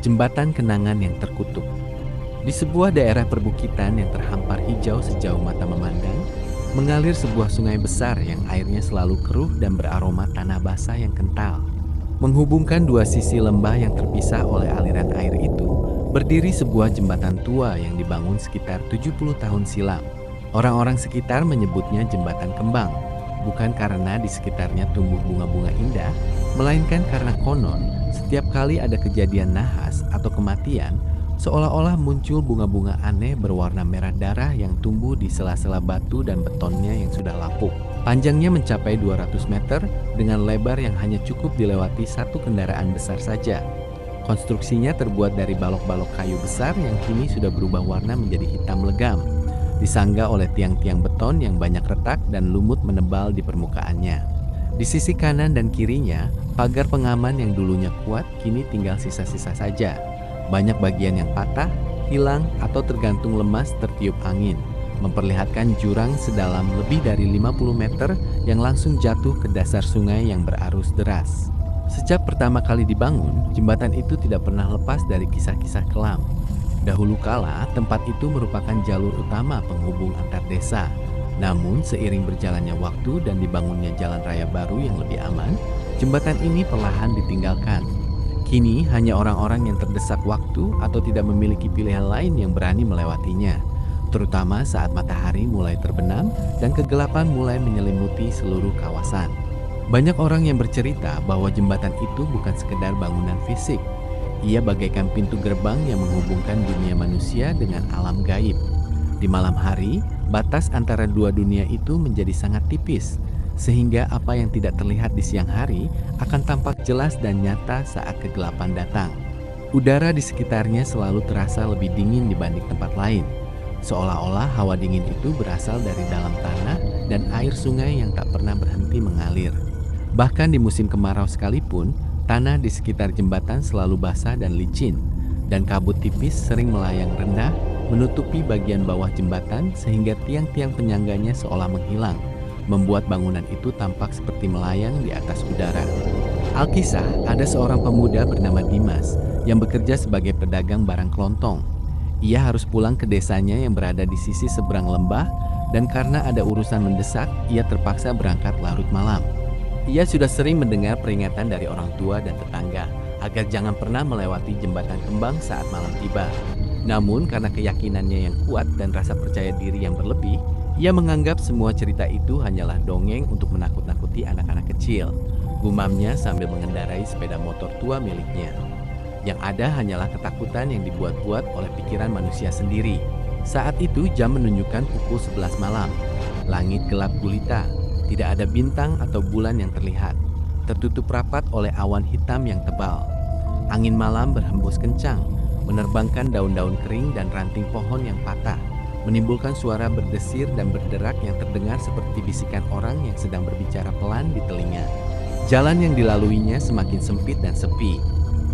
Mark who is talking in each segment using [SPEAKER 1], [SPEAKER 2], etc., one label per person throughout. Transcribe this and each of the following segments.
[SPEAKER 1] Jembatan kenangan yang terkutuk. Di sebuah daerah perbukitan yang terhampar hijau sejauh mata memandang, mengalir sebuah sungai besar yang airnya selalu keruh dan beraroma tanah basah yang kental. Menghubungkan dua sisi lembah yang terpisah oleh aliran air itu, berdiri sebuah jembatan tua yang dibangun sekitar 70 tahun silam. Orang-orang sekitar menyebutnya jembatan kembang, bukan karena di sekitarnya tumbuh bunga-bunga indah, melainkan karena konon setiap kali ada kejadian nahas atau kematian, seolah-olah muncul bunga-bunga aneh berwarna merah darah yang tumbuh di sela-sela batu dan betonnya yang sudah lapuk. Panjangnya mencapai 200 meter dengan lebar yang hanya cukup dilewati satu kendaraan besar saja. Konstruksinya terbuat dari balok-balok kayu besar yang kini sudah berubah warna menjadi hitam legam, disangga oleh tiang-tiang beton yang banyak retak dan lumut menebal di permukaannya. Di sisi kanan dan kirinya, pagar pengaman yang dulunya kuat kini tinggal sisa-sisa saja. Banyak bagian yang patah, hilang, atau tergantung lemas tertiup angin, memperlihatkan jurang sedalam lebih dari 50 meter yang langsung jatuh ke dasar sungai yang berarus deras. Sejak pertama kali dibangun, jembatan itu tidak pernah lepas dari kisah-kisah kelam. Dahulu kala, tempat itu merupakan jalur utama penghubung antar desa. Namun, seiring berjalannya waktu dan dibangunnya jalan raya baru yang lebih aman, jembatan ini perlahan ditinggalkan. Kini, hanya orang-orang yang terdesak waktu atau tidak memiliki pilihan lain yang berani melewatinya, terutama saat matahari mulai terbenam dan kegelapan mulai menyelimuti seluruh kawasan. Banyak orang yang bercerita bahwa jembatan itu bukan sekedar bangunan fisik. Ia bagaikan pintu gerbang yang menghubungkan dunia manusia dengan alam gaib. Di malam hari, batas antara dua dunia itu menjadi sangat tipis, sehingga apa yang tidak terlihat di siang hari akan tampak jelas dan nyata saat kegelapan datang. Udara di sekitarnya selalu terasa lebih dingin dibanding tempat lain, seolah-olah hawa dingin itu berasal dari dalam tanah dan air sungai yang tak pernah berhenti mengalir. Bahkan di musim kemarau sekalipun, tanah di sekitar jembatan selalu basah dan licin, dan kabut tipis sering melayang rendah menutupi bagian bawah jembatan sehingga tiang-tiang penyangganya seolah menghilang, membuat bangunan itu tampak seperti melayang di atas udara. Alkisah, ada seorang pemuda bernama Dimas yang bekerja sebagai pedagang barang kelontong. Ia harus pulang ke desanya yang berada di sisi seberang lembah, dan karena ada urusan mendesak, ia terpaksa berangkat larut malam. Ia sudah sering mendengar peringatan dari orang tua dan tetangga agar jangan pernah melewati jembatan kembang saat malam tiba. Namun karena keyakinannya yang kuat dan rasa percaya diri yang berlebih, ia menganggap semua cerita itu hanyalah dongeng untuk menakut-nakuti anak-anak kecil. Gumamnya sambil mengendarai sepeda motor tua miliknya. Yang ada hanyalah ketakutan yang dibuat-buat oleh pikiran manusia sendiri. Saat itu jam menunjukkan pukul 11 malam. Langit gelap gulita, tidak ada bintang atau bulan yang terlihat. Tertutup rapat oleh awan hitam yang tebal. Angin malam berhembus kencang, menerbangkan daun-daun kering dan ranting pohon yang patah, menimbulkan suara berdesir dan berderak yang terdengar seperti bisikan orang yang sedang berbicara pelan di telinga. Jalan yang dilaluinya semakin sempit dan sepi.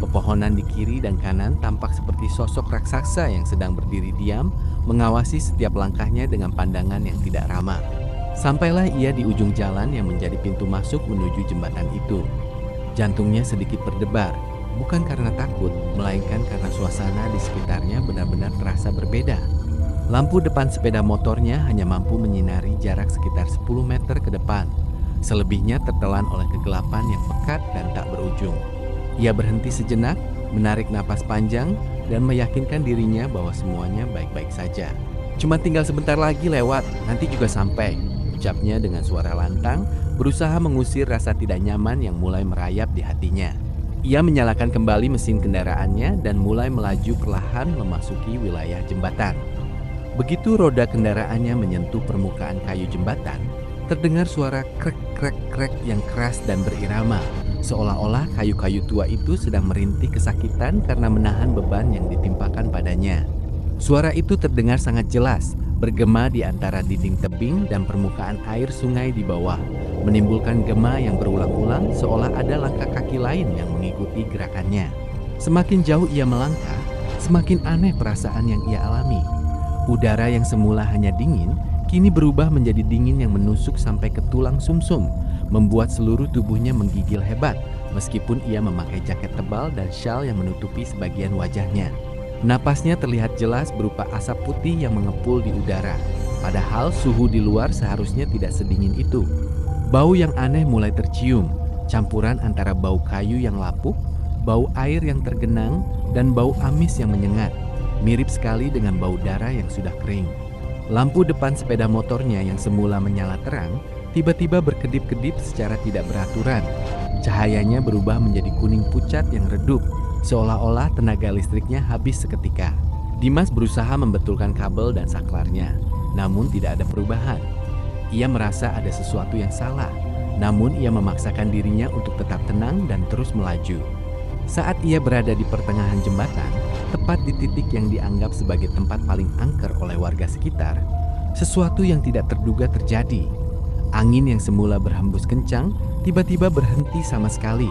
[SPEAKER 1] Pepohonan di kiri dan kanan tampak seperti sosok raksasa yang sedang berdiri diam, mengawasi setiap langkahnya dengan pandangan yang tidak ramah. Sampailah ia di ujung jalan yang menjadi pintu masuk menuju jembatan itu. Jantungnya sedikit berdebar, bukan karena takut, melainkan karena suasana di sekitarnya benar-benar terasa berbeda. Lampu depan sepeda motornya hanya mampu menyinari jarak sekitar 10 meter ke depan. Selebihnya tertelan oleh kegelapan yang pekat dan tak berujung. Ia berhenti sejenak, menarik napas panjang, dan meyakinkan dirinya bahwa semuanya baik-baik saja. Cuma tinggal sebentar lagi lewat, nanti juga sampai, ucapnya dengan suara lantang, berusaha mengusir rasa tidak nyaman yang mulai merayap di hatinya. Ia menyalakan kembali mesin kendaraannya dan mulai melaju perlahan memasuki wilayah jembatan. Begitu roda kendaraannya menyentuh permukaan kayu jembatan, terdengar suara krek-krek-krek yang keras dan berirama, seolah-olah kayu-kayu tua itu sedang merintih kesakitan karena menahan beban yang ditimpakan padanya. Suara itu terdengar sangat jelas, bergema di antara dinding tebing dan permukaan air sungai di bawah, menimbulkan gema yang berulang-ulang seolah ada langkah kaki lain yang mengikuti gerakannya. Semakin jauh ia melangkah, semakin aneh perasaan yang ia alami. Udara yang semula hanya dingin, kini berubah menjadi dingin yang menusuk sampai ke tulang sumsum, membuat seluruh tubuhnya menggigil hebat, meskipun ia memakai jaket tebal dan syal yang menutupi sebagian wajahnya. Napasnya terlihat jelas berupa asap putih yang mengepul di udara, padahal suhu di luar seharusnya tidak sedingin itu. Bau yang aneh mulai tercium, campuran antara bau kayu yang lapuk, bau air yang tergenang, dan bau amis yang menyengat, mirip sekali dengan bau darah yang sudah kering. Lampu depan sepeda motornya yang semula menyala terang, tiba-tiba berkedip-kedip secara tidak beraturan. Cahayanya berubah menjadi kuning pucat yang redup, seolah-olah tenaga listriknya habis seketika. Dimas berusaha membetulkan kabel dan saklarnya, namun tidak ada perubahan. Ia merasa ada sesuatu yang salah, namun ia memaksakan dirinya untuk tetap tenang dan terus melaju. Saat ia berada di pertengahan jembatan, tepat di titik yang dianggap sebagai tempat paling angker oleh warga sekitar, sesuatu yang tidak terduga terjadi. Angin yang semula berhembus kencang, tiba-tiba berhenti sama sekali.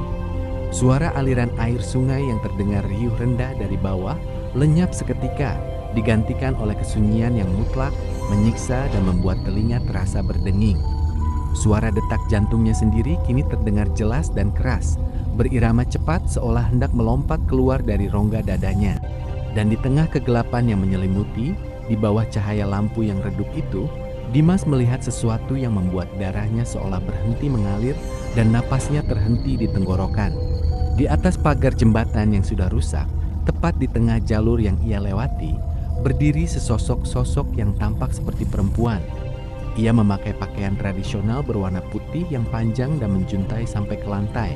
[SPEAKER 1] Suara aliran air sungai yang terdengar riuh rendah dari bawah lenyap seketika, digantikan oleh kesunyian yang mutlak, menyiksa dan membuat telinga terasa berdenging. Suara detak jantungnya sendiri kini terdengar jelas dan keras, berirama cepat seolah hendak melompat keluar dari rongga dadanya. Dan di tengah kegelapan yang menyelimuti, di bawah cahaya lampu yang redup itu, Dimas melihat sesuatu yang membuat darahnya seolah berhenti mengalir dan napasnya terhenti di tenggorokan. Di atas pagar jembatan yang sudah rusak, tepat di tengah jalur yang ia lewati, berdiri sesosok sosok yang tampak seperti perempuan. Ia memakai pakaian tradisional berwarna putih yang panjang dan menjuntai sampai ke lantai.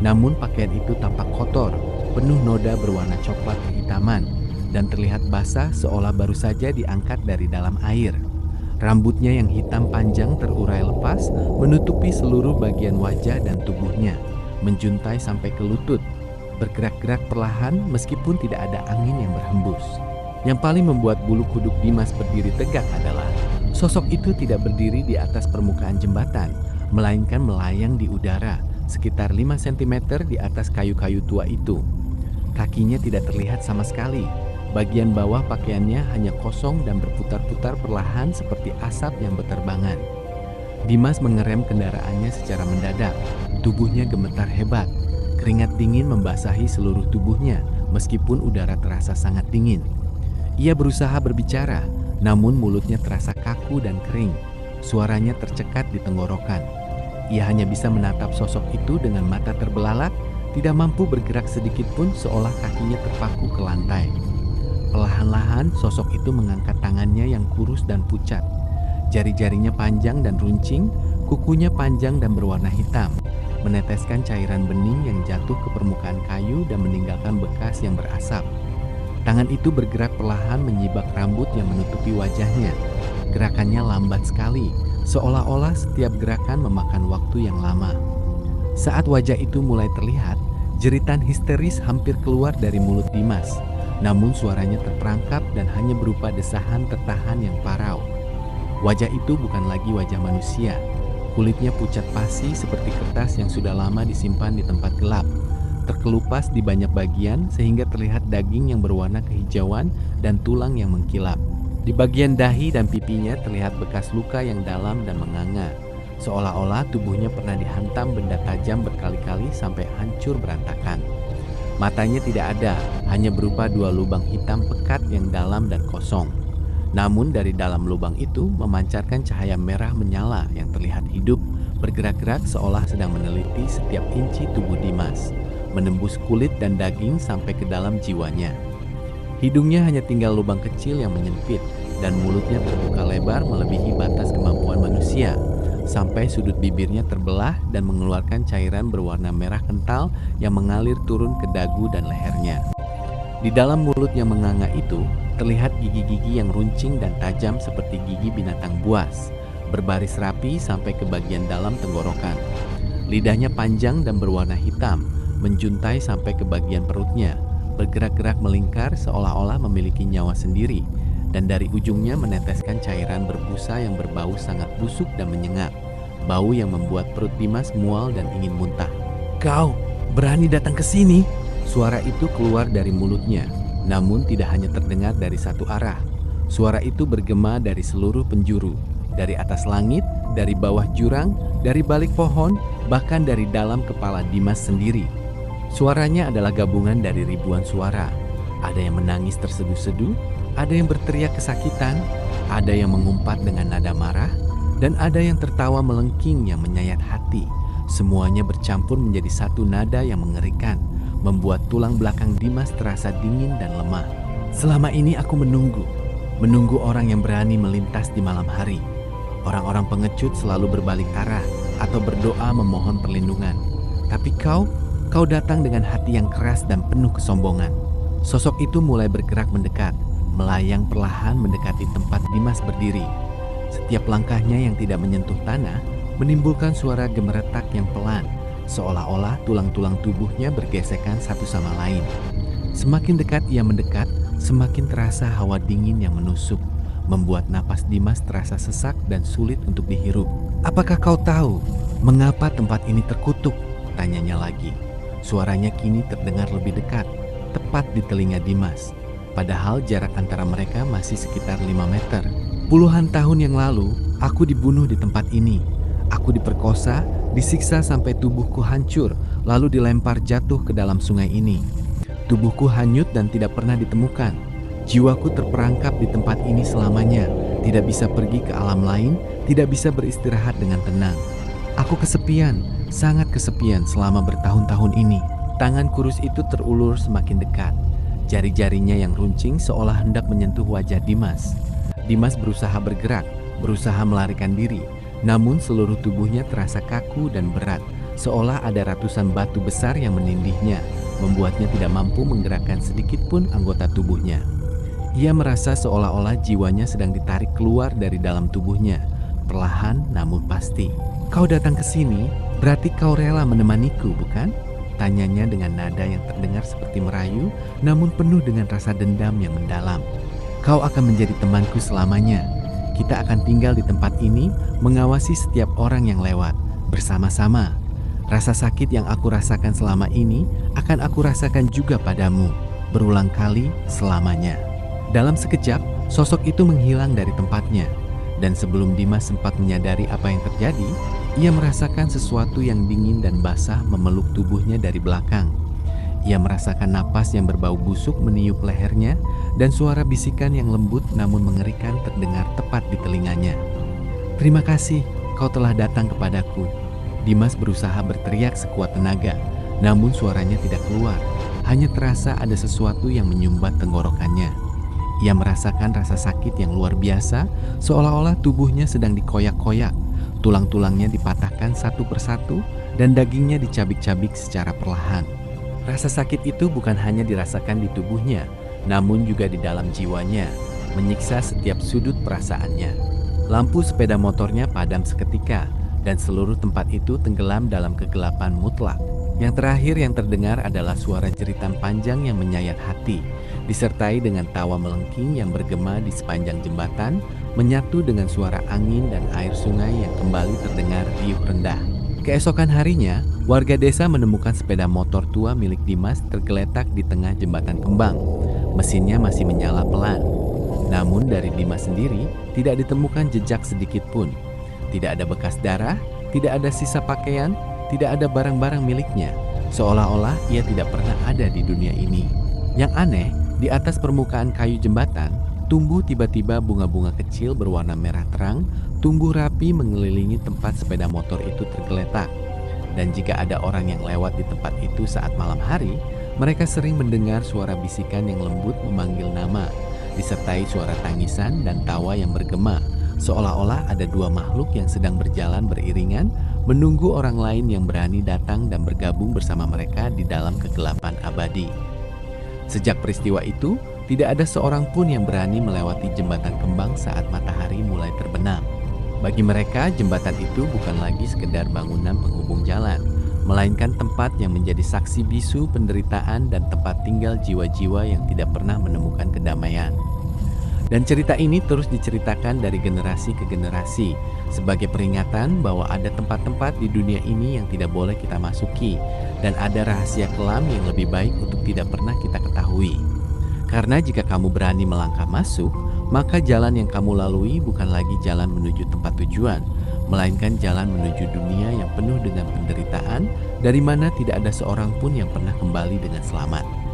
[SPEAKER 1] Namun pakaian itu tampak kotor, penuh noda berwarna coklat kehitaman, dan terlihat basah seolah baru saja diangkat dari dalam air. Rambutnya yang hitam panjang terurai lepas, menutupi seluruh bagian wajah dan tubuhnya, menjuntai sampai ke lutut, bergerak-gerak perlahan meskipun tidak ada angin yang berhembus. Yang paling membuat bulu kuduk Dimas berdiri tegak adalah sosok itu tidak berdiri di atas permukaan jembatan, melainkan melayang di udara sekitar 5 cm di atas kayu-kayu tua itu. Kakinya tidak terlihat sama sekali. Bagian bawah pakaiannya hanya kosong dan berputar-putar perlahan seperti asap yang berterbangan. Dimas mengerem kendaraannya secara mendadak. Tubuhnya gemetar hebat. Keringat dingin membasahi seluruh tubuhnya meskipun udara terasa sangat dingin. Ia berusaha berbicara, namun mulutnya terasa kaku dan kering. Suaranya tercekat di tenggorokan. Ia hanya bisa menatap sosok itu dengan mata terbelalak, tidak mampu bergerak sedikit pun seolah kakinya terpaku ke lantai. Perlahan-lahan sosok itu mengangkat tangannya yang kurus dan pucat. Jari-jarinya panjang dan runcing, kukunya panjang dan berwarna hitam, meneteskan cairan bening yang jatuh ke permukaan kayu dan meninggalkan bekas yang berasap. Tangan itu bergerak perlahan menyibak rambut yang menutupi wajahnya. Gerakannya lambat sekali, seolah-olah setiap gerakan memakan waktu yang lama. Saat wajah itu mulai terlihat, jeritan histeris hampir keluar dari mulut Dimas. Namun suaranya terperangkap dan hanya berupa desahan tertahan yang parau. Wajah itu bukan lagi wajah manusia. Kulitnya pucat pasi seperti kertas yang sudah lama disimpan di tempat gelap. Terkelupas di banyak bagian sehingga terlihat daging yang berwarna kehijauan dan tulang yang mengkilap. Di bagian dahi dan pipinya terlihat bekas luka yang dalam dan menganga. Seolah-olah tubuhnya pernah dihantam benda tajam berkali-kali sampai hancur berantakan. Matanya tidak ada, hanya berupa 2 lubang hitam pekat yang dalam dan kosong. Namun dari dalam lubang itu memancarkan cahaya merah menyala yang terlihat hidup, bergerak-gerak seolah sedang meneliti setiap inci tubuh Dimas, menembus kulit dan daging sampai ke dalam jiwanya. Hidungnya hanya tinggal lubang kecil yang menyempit, dan mulutnya terbuka lebar melebihi batas kemampuan manusia, sampai sudut bibirnya terbelah dan mengeluarkan cairan berwarna merah kental yang mengalir turun ke dagu dan lehernya. Di dalam mulut yang menganga itu, terlihat gigi-gigi yang runcing dan tajam seperti gigi binatang buas, berbaris rapi sampai ke bagian dalam tenggorokan. Lidahnya panjang dan berwarna hitam, menjuntai sampai ke bagian perutnya, bergerak-gerak melingkar seolah-olah memiliki nyawa sendiri, dan dari ujungnya meneteskan cairan berbusa yang berbau sangat busuk dan menyengat, bau yang membuat perut Dimas mual dan ingin muntah. "Kau berani datang ke sini?" Suara itu keluar dari mulutnya, namun tidak hanya terdengar dari satu arah. Suara itu bergema dari seluruh penjuru, dari atas langit, dari bawah jurang, dari balik pohon, bahkan dari dalam kepala Dimas sendiri. Suaranya adalah gabungan dari ribuan suara. Ada yang menangis terseduh-seduh, ada yang berteriak kesakitan, ada yang mengumpat dengan nada marah, dan ada yang tertawa melengking yang menyayat hati. Semuanya bercampur menjadi satu nada yang mengerikan, membuat tulang belakang Dimas terasa dingin dan lemah. Selama ini aku menunggu orang yang berani melintas di malam hari. Orang-orang pengecut selalu berbalik arah atau berdoa memohon perlindungan. Tapi kau datang dengan hati yang keras dan penuh kesombongan. Sosok itu mulai bergerak mendekat, melayang perlahan mendekati tempat Dimas berdiri. Setiap langkahnya yang tidak menyentuh tanah menimbulkan suara gemeretak yang pelan, seolah-olah tulang-tulang tubuhnya bergesekan satu sama lain. Semakin dekat ia mendekat, semakin terasa hawa dingin yang menusuk, membuat napas Dimas terasa sesak dan sulit untuk dihirup. "Apakah kau tahu mengapa tempat ini terkutuk?" tanyanya lagi. Suaranya kini terdengar lebih dekat, tepat di telinga Dimas. Padahal jarak antara mereka masih sekitar 5 meter. "Puluhan tahun yang lalu, aku dibunuh di tempat ini. Aku diperkosa, disiksa sampai tubuhku hancur, lalu dilempar jatuh ke dalam sungai ini. Tubuhku hanyut dan tidak pernah ditemukan. Jiwaku terperangkap di tempat ini selamanya, tidak bisa pergi ke alam lain, tidak bisa beristirahat dengan tenang. Aku kesepian, sangat kesepian selama bertahun-tahun ini." Tangan kurus itu terulur semakin dekat. Jari-jarinya yang runcing seolah hendak menyentuh wajah Dimas. Dimas berusaha bergerak, berusaha melarikan diri. Namun seluruh tubuhnya terasa kaku dan berat, seolah ada ratusan batu besar yang menindihnya, membuatnya tidak mampu menggerakkan sedikit pun anggota tubuhnya. Ia merasa seolah-olah jiwanya sedang ditarik keluar dari dalam tubuhnya, perlahan namun pasti. "Kau datang ke sini, berarti kau rela menemaniku, bukan?" tanyanya dengan nada yang terdengar seperti merayu, namun penuh dengan rasa dendam yang mendalam. "Kau akan menjadi temanku selamanya. Kita akan tinggal di tempat ini, mengawasi setiap orang yang lewat, bersama-sama. Rasa sakit yang aku rasakan selama ini, akan aku rasakan juga padamu, berulang kali selamanya." Dalam sekejap, sosok itu menghilang dari tempatnya. Dan sebelum Dimas sempat menyadari apa yang terjadi, ia merasakan sesuatu yang dingin dan basah memeluk tubuhnya dari belakang. Ia merasakan napas yang berbau busuk meniup lehernya dan suara bisikan yang lembut namun mengerikan terdengar tepat di telinganya. "Terima kasih, kau telah datang kepadaku." Dimas berusaha berteriak sekuat tenaga, namun suaranya tidak keluar. Hanya terasa ada sesuatu yang menyumbat tenggorokannya. Ia merasakan rasa sakit yang luar biasa, seolah-olah tubuhnya sedang dikoyak-koyak. Tulang-tulangnya dipatahkan satu persatu dan dagingnya dicabik-cabik secara perlahan. Rasa sakit itu bukan hanya dirasakan di tubuhnya, namun juga di dalam jiwanya, menyiksa setiap sudut perasaannya. Lampu sepeda motornya padam seketika, dan seluruh tempat itu tenggelam dalam kegelapan mutlak. Yang terakhir yang terdengar adalah suara jeritan panjang yang menyayat hati, disertai dengan tawa melengking yang bergema di sepanjang jembatan, menyatu dengan suara angin dan air sungai yang kembali terdengar riuh rendah. Keesokan harinya, warga desa menemukan sepeda motor tua milik Dimas tergeletak di tengah jembatan kembang. Mesinnya masih menyala pelan. Namun dari Dimas sendiri tidak ditemukan jejak sedikit pun. Tidak ada bekas darah, tidak ada sisa pakaian, tidak ada barang-barang miliknya. Seolah-olah ia tidak pernah ada di dunia ini. Yang aneh, di atas permukaan kayu jembatan, tumbuh tiba-tiba bunga-bunga kecil berwarna merah terang, tumbuh rapi mengelilingi tempat sepeda motor itu tergeletak. Dan jika ada orang yang lewat di tempat itu saat malam hari, mereka sering mendengar suara bisikan yang lembut memanggil nama, disertai suara tangisan dan tawa yang bergema, seolah-olah ada dua makhluk yang sedang berjalan beriringan, menunggu orang lain yang berani datang dan bergabung bersama mereka di dalam kegelapan abadi. Sejak peristiwa itu, tidak ada seorang pun yang berani melewati jembatan kembang saat matahari mulai terbenam. Bagi mereka, jembatan itu bukan lagi sekedar bangunan penghubung jalan, melainkan tempat yang menjadi saksi bisu penderitaan dan tempat tinggal jiwa-jiwa yang tidak pernah menemukan kedamaian. Dan cerita ini terus diceritakan dari generasi ke generasi sebagai peringatan bahwa ada tempat-tempat di dunia ini yang tidak boleh kita masuki dan ada rahasia kelam yang lebih baik untuk tidak pernah kita ketahui. Karena jika kamu berani melangkah masuk, maka jalan yang kamu lalui bukan lagi jalan menuju tempat tujuan, melainkan jalan menuju dunia yang penuh dengan penderitaan, dari mana tidak ada seorang pun yang pernah kembali dengan selamat.